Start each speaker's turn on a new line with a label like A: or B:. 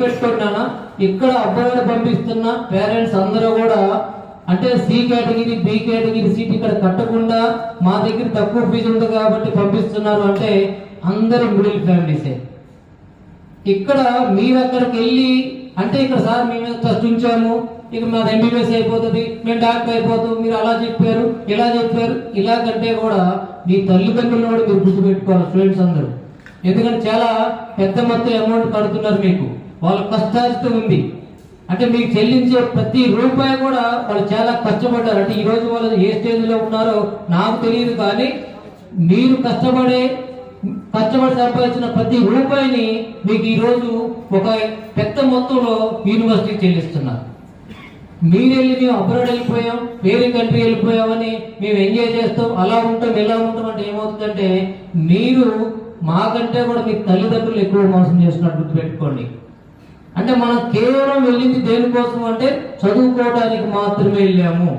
A: గుర్తుపెట్టుకున్నానా, ఇక్కడ అబ్బాయిలు పంపిస్తున్న పేరెంట్స్ అందరూ కూడా అంటే C category, B category seat ఇక్కడ కట్టకుండా మా దగ్గర తక్కువ ఫీజు ఉంది కాబట్టి పంపిస్తున్నారు అంటే అందరూ మిడిల్ ఫ్యామిలీసే. ఇక్కడ మీరు అక్కడికి వెళ్ళి అంటే ఇక్కడ సార్ మీ మీద ట్రస్ట్ ఉంచాము, ఇక మాది ఎంబీబీఎస్ అయిపోతుంది, మేము డాక్టర్ అయిపోతాం, మీరు అలా చెప్పారు ఇలా చెప్పారు, ఇలాగంటే కూడా మీ తల్లిదండ్రులను కూడా మీరు గుర్తుపెట్టుకోవాలి స్టూడెంట్స్ అందరూ. ఎందుకంటే చాలా పెద్ద మొత్తం అమౌంట్ కడుతున్నారు, మీకు వాళ్ళ కష్టార్జితం ఉంది. అంటే మీకు చెల్లించే ప్రతి రూపాయి కూడా వాళ్ళు చాలా కష్టపడ్డారు. అంటే ఈ రోజు వాళ్ళు ఏ స్టేజ్లో ఉన్నారో నాకు తెలియదు, కానీ మీరు కష్టపడి సంపాదించిన ప్రతి రూపాయిని మీకు ఈరోజు ఒక పెద్ద మొత్తంలో యూనివర్సిటీ చెల్లిస్తున్నారు. మీరు వెళ్ళి మేము అబ్రాడ్ వెళ్ళిపోయాం, వేరే కంట్రీ వెళ్ళిపోయామని మేము ఎంజాయ్ చేస్తాం, అలా ఉంటాం ఇలా ఉంటాం అంటే ఏమవుతుందంటే మీరు మాకంటే కూడా మీ తల్లిదండ్రులు ఎక్కువ మోసం చేస్తున్నట్టు గుర్తుపెట్టుకోండి. అంటే మనం కేవలం వెళ్ళింది దేనికోసం అంటే చదువుకోవడానికి మాత్రమే వెళ్ళాము.